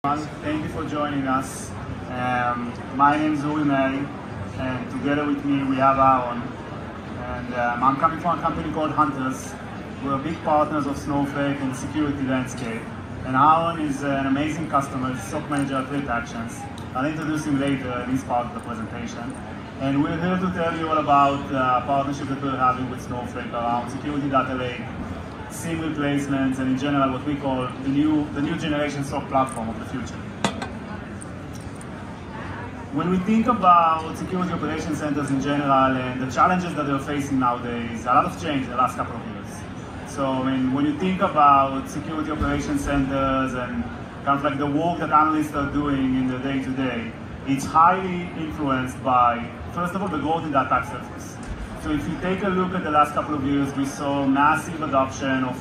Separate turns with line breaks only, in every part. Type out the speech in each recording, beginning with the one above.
Thank you for joining us. My name is Uri May, and together with me we have Aaron. And I'm coming from a company called Hunters. We're big partners of Snowflake in the security landscape. And Aaron is an amazing customer, SOC Manager at TripActions. I'll introduce him later in this part of the presentation. And we're here to tell you all about the partnership that we're having with Snowflake around security data lake, SIEM replacements, and in general what we call the new generation SOC platform of the future. When we think about security operations centers in general and the challenges that they're facing nowadays, a lot of change in the last couple of years. So I mean, when you think about security operations centers and kind of like the work that analysts are doing in the day-to-day, it's highly influenced by, first of all, the growth in the attack surface. So if you take a look at the last couple of years, we saw massive adoption of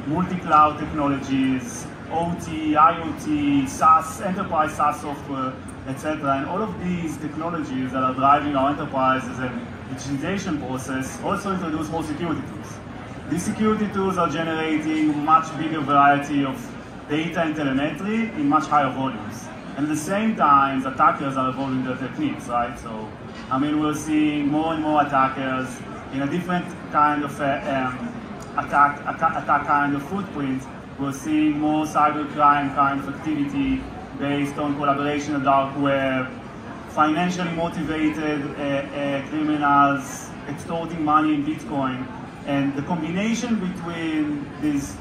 multi-cloud technologies, OT, IoT, SaaS, enterprise SaaS software, etc. And all of these technologies that are driving our enterprises and digitization process also introduce more security tools. These security tools are generating much bigger variety of data and telemetry in much higher volumes. And at the same time, attackers are evolving their techniques, right? So, I mean, we're seeing more and more attackers in a different kind of attack kind of footprint. We're seeing more cybercrime kind of activity based on collaboration in the dark web, financially motivated criminals extorting money in Bitcoin, and the combination between this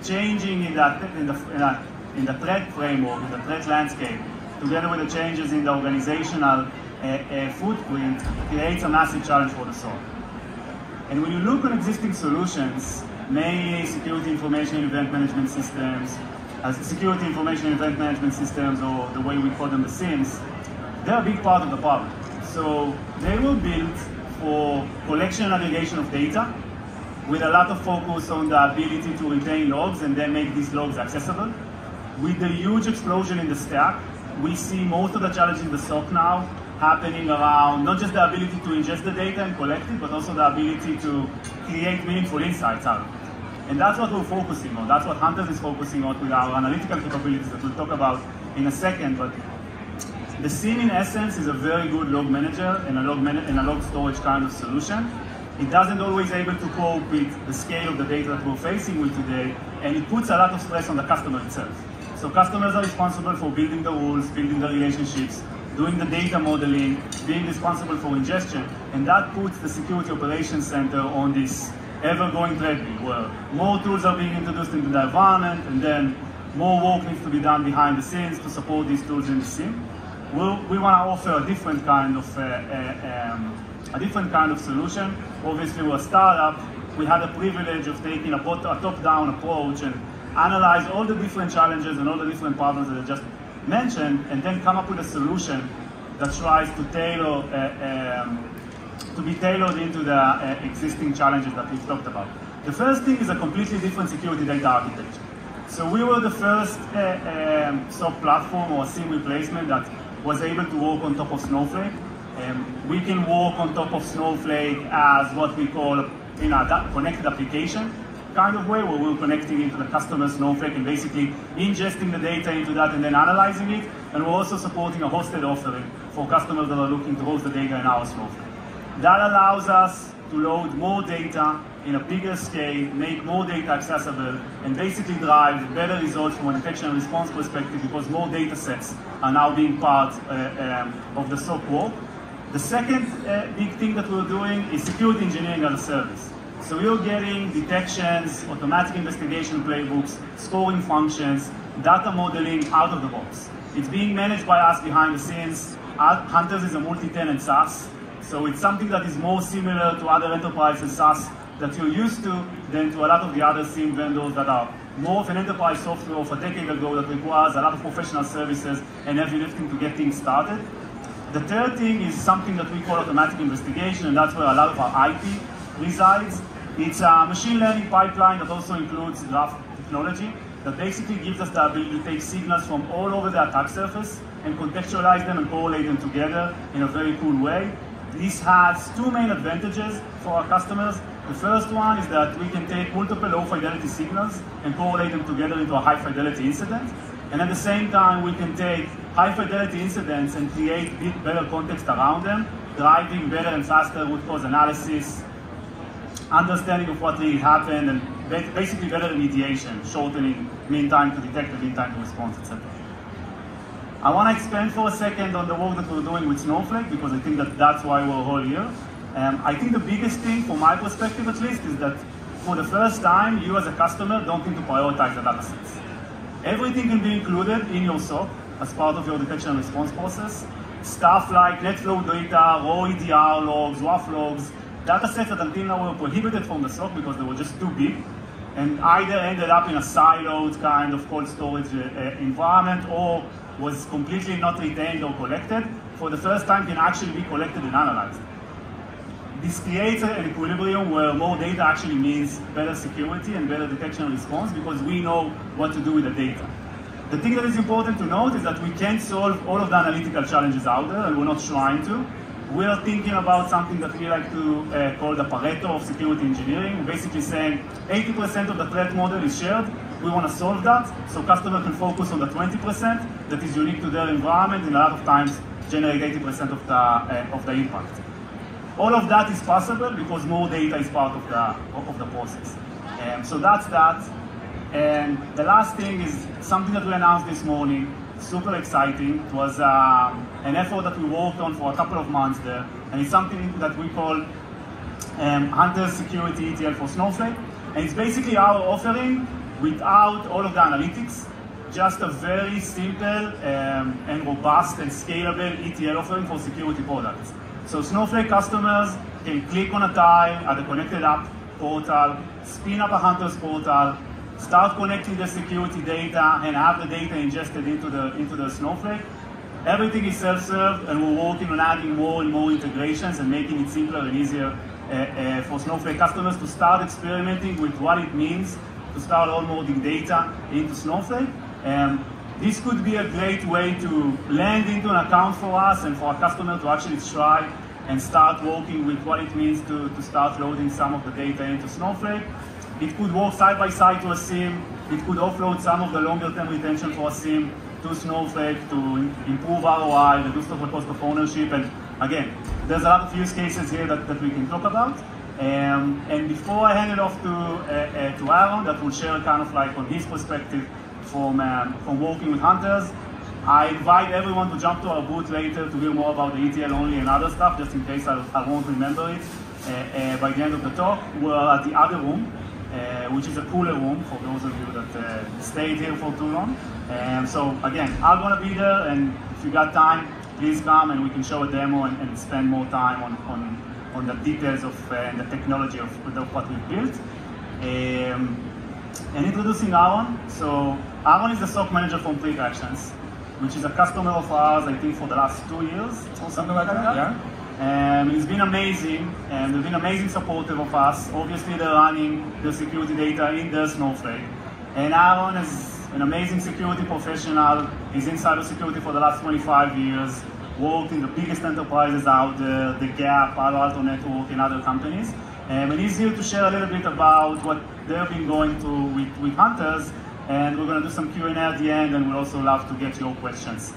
changing in the threat framework, in the threat landscape, together with the changes in the organizational footprint, creates a massive challenge for the SOC. And when you look at existing solutions, mainly security information event management systems, security information event management systems, or the way we call them the SIEMs, they're a big part of the problem. So they were built for collection and aggregation of data, with a lot of focus on the ability to retain logs and then make these logs accessible. With the huge explosion in the stack, we see most of the challenges in the SOC now happening around not just the ability to ingest the data and collect it, but also the ability to create meaningful insights out of it. And that's what we're focusing on. That's what Hunters is focusing on with our analytical capabilities that we'll talk about in a second. But the SIEM, in essence, is a very good log manager and a log storage kind of solution. It doesn't always able to cope with the scale of the data that we're facing with today, and it puts a lot of stress on the customer itself. So customers are responsible for building the rules, building the relationships, doing the data modeling, being responsible for ingestion, and that puts the security operations center on this ever-growing treadmill where more tools are being introduced into the environment, and then more work needs to be done behind the scenes to support these tools in the SIEM. We want to offer a different kind of solution. Obviously, we're a startup. We had the privilege of taking a top-down approach and analyze all the different challenges and all the different problems that I just mentioned, and then come up with a solution that tries to tailor, to be tailored into the existing challenges that we've talked about. The first thing is a completely different security data architecture. So we were the first SOC platform or SIEM replacement that was able to work on top of Snowflake. We can work on top of Snowflake as what we call a connected application kind of way, where we're connecting into the customer Snowflake and basically ingesting the data into that and then analyzing it. And we're also supporting a hosted offering for customers that are looking to host the data in our Snowflake. That allows us to load more data in a bigger scale, make more data accessible, and basically drive better results from a detection and response perspective, because more data sets are now being part of the SOC work. The second big thing that we're doing is security engineering as a service. So we're getting detections, automatic investigation playbooks, scoring functions, data modeling out of the box. It's being managed by us behind the scenes. Hunters is a multi-tenant SaaS, so it's something that is more similar to other enterprises SaaS that you're used to than to a lot of the other SIEM vendors that are more of an enterprise software of a decade ago that requires a lot of professional services and heavy lifting to get things started. The third thing is something that we call automatic investigation, and that's where a lot of our IP resides. It's a machine learning pipeline that also includes graph technology that basically gives us the ability to take signals from all over the attack surface and contextualize them and correlate them together in a very cool way. This has two main advantages for our customers. The first one is that we can take multiple low fidelity signals and correlate them together into a high fidelity incident. And at the same time, we can take high-fidelity incidents and create better context around them, driving better and faster root cause analysis, understanding of what really happened, and basically better remediation, shortening mean time to detect, mean time to response, etc. I want to expand for a second on the work that we're doing with Snowflake, because I think that that's why we're all here. I think the biggest thing, from my perspective at least, is that for the first time, you as a customer don't need to prioritize the data sets. Everything can be included in your SOC as part of your detection and response process. Stuff like net flow data, raw EDR logs, WAF logs, data sets that until now were prohibited from the SOC because they were just too big, and either ended up in a siloed kind of cold storage environment or was completely not retained or collected, for the first time can actually be collected and analyzed. This creates an equilibrium where more data actually means better security and better detection and response, because we know what to do with the data. The thing that is important to note is that we can't solve all of the analytical challenges out there, and we're not trying to. We are thinking about something that we like to call the Pareto of security engineering. We're basically saying 80% of the threat model is shared. We want to solve that, so customers can focus on the 20% that is unique to their environment, and a lot of times generate 80% of the impact. All of that is possible because more data is part of the process. So that's that. And the last thing is something that we announced this morning, super exciting. It was an effort that we worked on for a couple of months there, and it's something that we call Hunter's Security ETL for Snowflake. And it's basically our offering without all of the analytics, just a very simple and robust and scalable ETL offering for security products. So Snowflake customers can click on a tile at the connected app portal, spin up a Hunter's portal, start connecting the security data, and have the data ingested into the Snowflake. Everything is self-served, and we're working on adding more and more integrations and making it simpler and easier for Snowflake customers to start experimenting with what it means to start onboarding data into Snowflake. This could be a great way to land into an account for us and for a customer to actually try and start working with what it means to start loading some of the data into Snowflake. It could work side by side to a SIEM. It could offload some of the longer-term retention for a SIEM to Snowflake to improve ROI, reduce the cost of ownership. And again, there's a lot of use cases here that we can talk about. And before I hand it off to Aaron, that will share kind of like on his perspective from working with hunters, I invite everyone to jump to our booth later to hear more about the ETL only and other stuff, just in case I won't remember it by the end of the talk. We're at the other room, which is a cooler room for those of you that stayed here for too long. So again, I'm going to be there, and if you got time, please come and we can show a demo and spend more time on the details of and the technology of what we've built. And introducing Aaron. So Aaron is the SOC Manager from TripActions, which is a customer of ours, I think, for the last 2 years or something like that. Yeah. He's been amazing, and they've been amazing supportive of us. Obviously, they're running the security data in their Snowflake. And Aaron is an amazing security professional. He's in cybersecurity for the last 25 years, worked in the biggest enterprises out there, The Gap, Palo Alto Network, and other companies. And he's here to share a little bit about what they've been going through with hunters. And we're going to do some Q&A at the end, and we'll also love to get your questions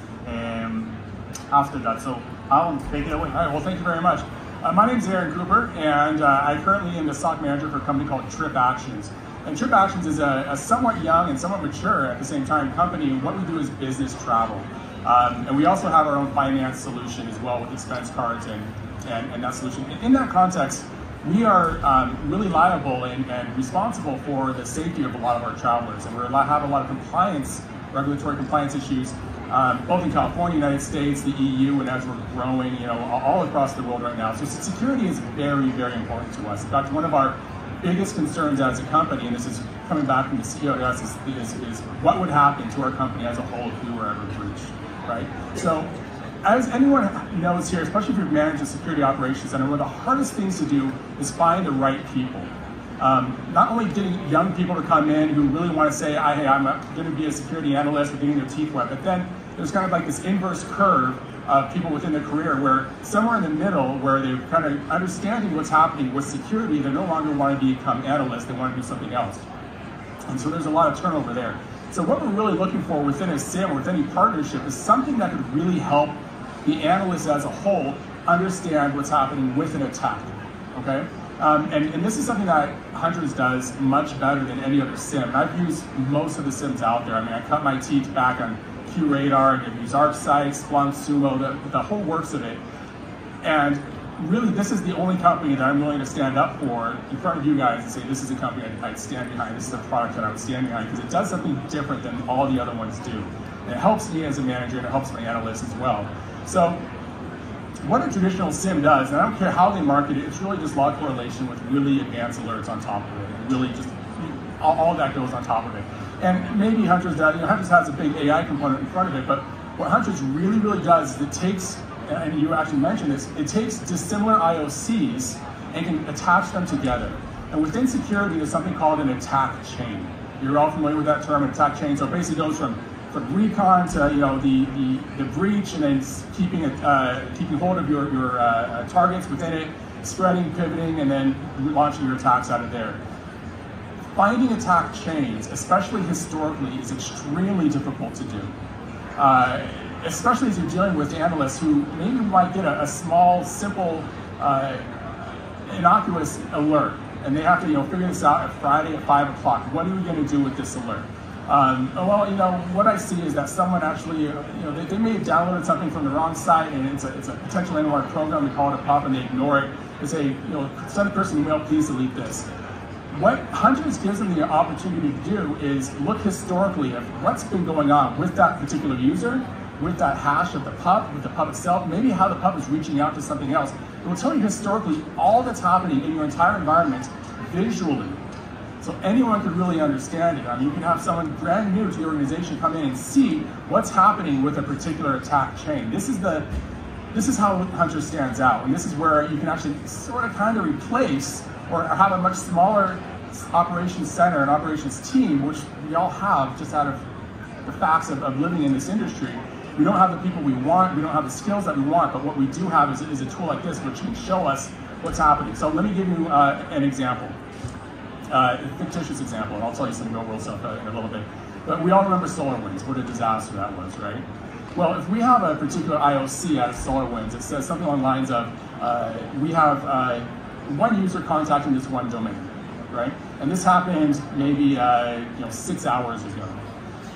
after that. So, Aaron, take it away.
All right, well, thank you very much. My name is Aaron Cooper, and I currently am the SOC Manager for a company called TripActions. And TripActions is a somewhat young and somewhat mature at the same time company. And what we do is business travel. And we also have our own finance solution as well with expense cards and that solution. In that context, we are really liable and responsible for the safety of a lot of our travelers. And we have a lot of compliance, regulatory compliance issues, both in California, United States, the EU, and as we're growing, all across the world right now. So security is very, very important to us. In fact, one of our biggest concerns as a company, and this is coming back from the CEO to us, is what would happen to our company as a whole if we were ever breached, right? So, as anyone knows here, especially if you've managed a security operations center, one of the hardest things to do is find the right people. Not only getting young people to come in who really want to say, hey, I'm going to be a security analyst or getting their teeth wet, but then there's kind of like this inverse curve of people within their career where somewhere in the middle where they're kind of understanding what's happening with security, they no longer want to become analysts, they want to do something else. And so there's a lot of turnover there. So what we're really looking for within a SIM or with any partnership is something that could really help the analyst as a whole understand what's happening with an attack, okay? And this is something that Hunters does much better than any other SIM. And I've used most of the SIMs out there. I mean, I cut my teeth back on QRadar, I've used ArcSight, Splunk, Sumo, the whole works of it. And really, this is the only company that I'm willing to stand up for in front of you guys and say, this is a company I'd stand behind, this is a product that I would stand behind, because it does something different than all the other ones do. And it helps me as a manager, and it helps my analysts as well. So what a traditional SIM does, and I don't care how they market it, it's really just log correlation with really advanced alerts on top of it, and really just all that goes on top of it. And maybe Hunters does, Hunters has a big AI component in front of it, but what Hunters really does is it takes, and you actually mentioned this, it takes dissimilar IOCs and can attach them together. And within security, there's something called an attack chain. You're all familiar with that term, an attack chain. So it basically goes from recon to the breach, and then keeping hold of your targets within it, spreading, pivoting, and then launching your attacks out of there. Finding attack chains, especially historically, is extremely difficult to do. Especially as you're dealing with analysts who maybe might get a small, simple, innocuous alert, and they have to figure this out at Friday at 5 o'clock. What are we going to do with this alert? Well, what I see is that someone actually, they may have downloaded something from the wrong site, and it's a potential analytic program. They call it a pop, and they ignore it. They say, send a person an email, please delete this. What Hunters gives them the opportunity to do is look historically at what's been going on with that particular user, with that hash of the pub, with the pub itself, maybe how the pub is reaching out to something else. It will tell you historically all that's happening in your entire environment visually. So anyone could really understand it. I mean, you can have someone brand new to the organization come in and see what's happening with a particular attack chain. This is how Hunter stands out, and this is where you can actually sort of kind of replace or have a much smaller operations center and operations team, which we all have just out of the facts of living in this industry. We don't have the people we want, we don't have the skills that we want, but what we do have is a tool like this which can show us what's happening. So let me give you an example, a fictitious example, and I'll tell you some real world stuff in a little bit. But we all remember SolarWinds, what a disaster that was, right? Well, if we have a particular IOC out of SolarWinds, it says something along the lines of, we have one user contacting this one domain, right? And this happened maybe 6 hours ago.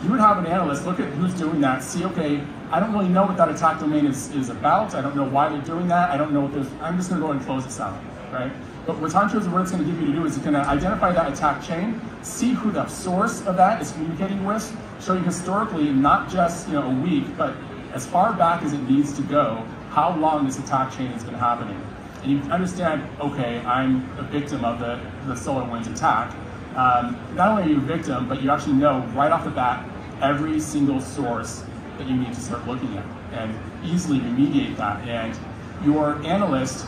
You would have an analyst look at who's doing that, see, okay, I don't really know what that attack domain is about. I don't know why they're doing that. I don't know what there's, I'm just gonna go and close this out, right? But what Hunters, what it's gonna give you to do is it's gonna identify that attack chain, see who the source of that is communicating with, show you historically, not just a week, but as far back as it needs to go, how long this attack chain has been happening. And you understand, okay, I'm a victim of the SolarWinds attack. Not only are you a victim, but you actually know right off the bat every single source that you need to start looking at and easily remediate that. And your analyst,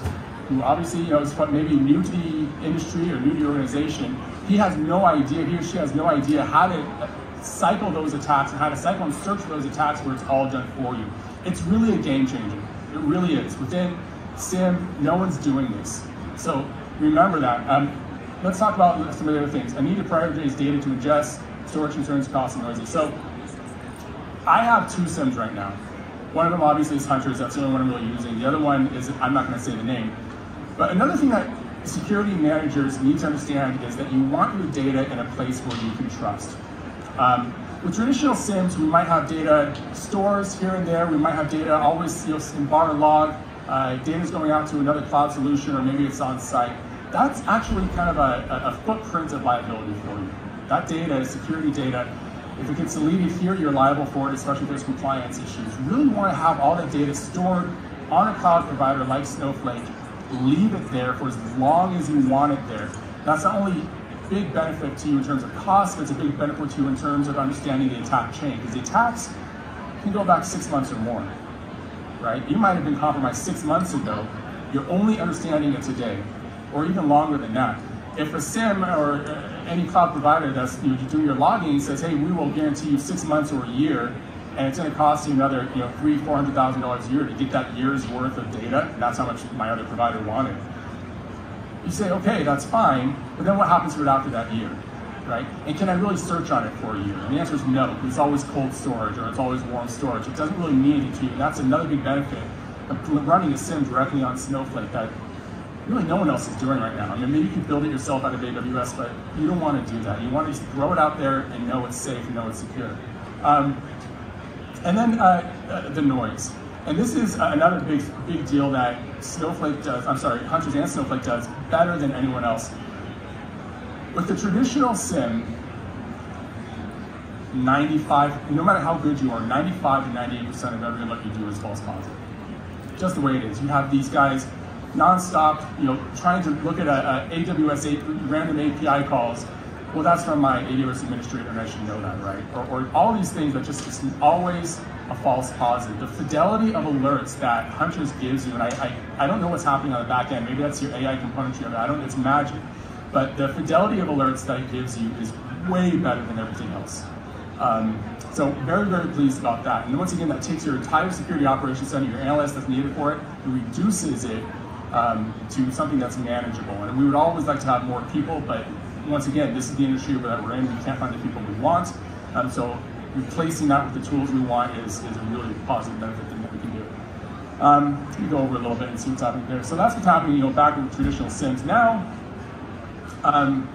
who obviously is maybe new to the industry or new to the organization, he has no idea, he or she has no idea how to cycle those attacks and how to cycle and search for those attacks where it's all done for you. It's really a game changer. It really is. Within SIM, no one's doing this. So remember that. Let's talk about some of the other things. I need to prioritize data to ingest, storage concerns, costs, and noisy. So I have 2 SIMs right now. One of them obviously is Hunters, that's the only one I'm really using. The other one is, I'm not gonna say the name. But another thing that security managers need to understand is that you want your data in a place where you can trust. With traditional SIMs, we might have data stores here and there. We might have data always in bar log. Data's going out to another cloud solution, or maybe it's on site. That's actually kind of a footprint of liability for you. That data is security data. If it gets deleted here, you're liable for it, especially if there's compliance issues. You really want to have all that data stored on a cloud provider like Snowflake. Leave it there for as long as you want it there. That's not only a big benefit to you in terms of cost, but it's a big benefit to you in terms of understanding the attack chain, because the attacks can go back 6 months or more, right? You might have been compromised 6 months ago. You're only understanding it today, or even longer than that. If a SIM or any cloud provider that's you do your logging says, hey, we will guarantee you 6 months or a year, and it's going to cost you another $300,000–$400,000 a year to get that year's worth of data. That's how much my other provider wanted. You say, okay, that's fine, but then what happens to it after that year? right? And can I really search on it for you? And the answer is no. It's always cold storage or it's always warm storage. It doesn't really mean anything to you. And that's another big benefit of running a SIEM directly on Snowflake that really no one else is doing right now. I mean, maybe you can build it yourself out of AWS, but you don't want to do that. You want to just throw it out there and know it's safe and know it's secure. And then the noise. And this is another big deal that Snowflake does, Hunters and Snowflake does better than anyone else. With the traditional SIEM, 95, no matter how good you are, 95 to 98% of every look you do is false positive. Just the way it is. You have these guys nonstop, trying to look at a AWS random API calls. Well, that's from my AWS administrator, and I should know that, right? Or all these things that just is always a false positive. The fidelity of alerts that Hunters gives you, and I don't know what's happening on the back end. Maybe that's your AI componentry of it. It's magic. But the fidelity of alerts that it gives you is way better than everything else. So very, very pleased about that. And once again, that takes your entire security operations center, your analyst that's needed for it, and reduces it to something that's manageable. And we would always like to have more people, but once again, this is the industry that we're in. We can't find the people we want. So replacing that with the tools we want is a really positive benefit thing that we can do. Let me go over a little bit and see what's happening there. So that's what's happening, back with traditional SIEMs. Now,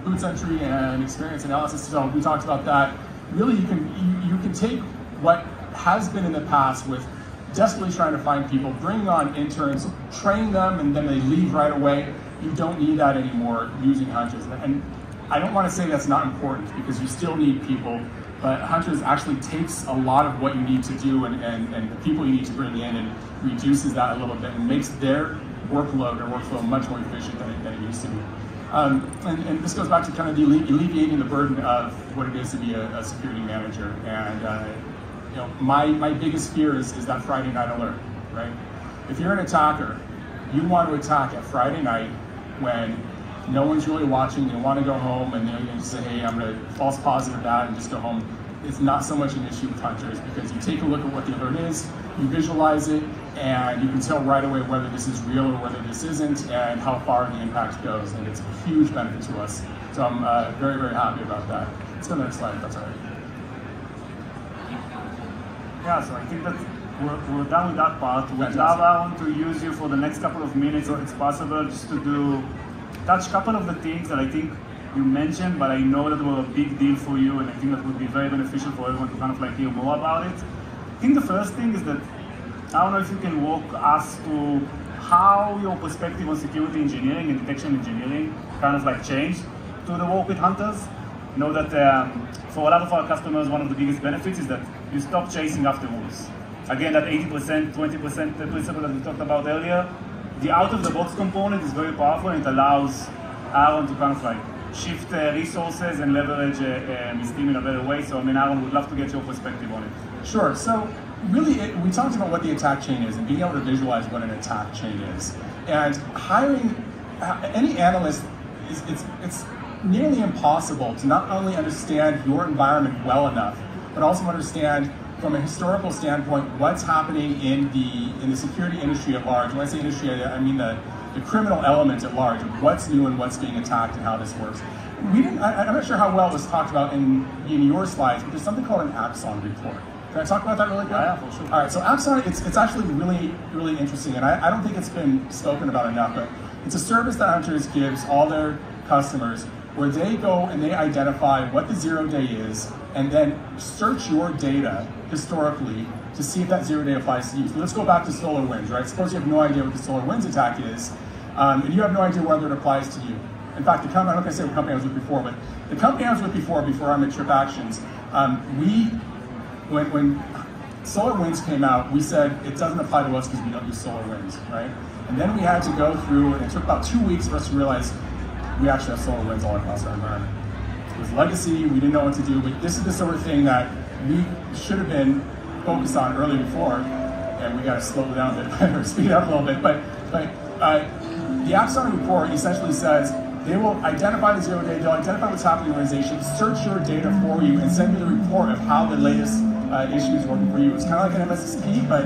boot entry and experience analysis. So we talked about that. Really, you can take what has been in the past with desperately trying to find people, bringing on interns, train them, and then they leave right away. You don't need that anymore using Hunters. And I don't want to say that's not important because you still need people, but Hunters actually takes a lot of what you need to do and the people you need to bring in and reduces that a little bit and makes their workload or workflow much more efficient than it used to be. And this goes back to kind of alleviating the burden of what it is to be a security manager. And my biggest fear is that Friday night alert, right? If you're an attacker, you want to attack at Friday night when no one's really watching, you want to go home, and you just say, hey, I'm going to false positive that and just go home. It's not so much an issue with Hunters because you take a look at what the alert is, you visualize it, and you can tell right away whether this is real or whether this isn't and how far the impact goes, and it's a huge benefit to us. So I'm very, very happy about that. Let's go to the next slide if that's all right.
Yeah, so I think that we're done with that part. We'd love Aaron to use you for the next couple of minutes if it's possible, just to touch a couple of the things that I think you mentioned, but I know that were a big deal for you, and I think that would be very beneficial for everyone to kind of hear more about it. I think the first thing is that, I don't know if you can walk us through how your perspective on security engineering and detection engineering kind of changed through the work with Hunters. I know that for a lot of our customers, one of the biggest benefits is that you stop chasing after rules. Again, that 80%, 20% principle that we talked about earlier, the out-of-the-box component is very powerful, and it allows Aaron to kind of shift resources and leverage his team in a better way. So, Aaron, would love to get your perspective on it.
Sure. So, really, we talked about what the attack chain is and being able to visualize what an attack chain is. And hiring any analyst, it's nearly impossible to not only understand your environment well enough, but also understand from a historical standpoint what's happening in the security industry at large. When I say industry, I mean the criminal element at large of what's new and what's being attacked and how this works. I'm not sure how well it was talked about in your slides, but there's something called an Axon report. Can I talk about that really quick?
Yeah, for sure.
All right, so Axon, it's actually really, really interesting, and I don't think it's been spoken about enough, but it's a service that Hunters gives all their customers where they go and they identify what the 0 day is and then search your data historically to see if that 0 day applies to you. So let's go back to SolarWinds, right? Suppose you have no idea what the SolarWinds attack is, and you have no idea whether it applies to you. In fact, I'm not going to say what company I was with before, but the company I was with before I'm at TripActions, when SolarWinds came out, we said it doesn't apply to us because we don't use SolarWinds, right? And then we had to go through, and it took about 2 weeks for us to realize we actually have SolarWinds all across our environment. It was legacy, we didn't know what to do, but this is the sort of thing that we should have been focused on early before, and we got to slow it down a bit, or speed it up a little bit. But the Axon report essentially says they will identify the 0 day, they'll identify what's happening in the organization, search your data for you, and send you the report of how the latest issue is working for you. It's kind of like an MSSP, but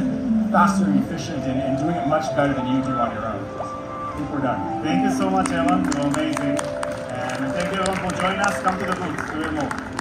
faster and efficient, and doing it much better than you do on your own. I think we're done.
Thank you so much, Aaron. You're amazing. And thank you everyone for joining us. Come to the booth to hear more.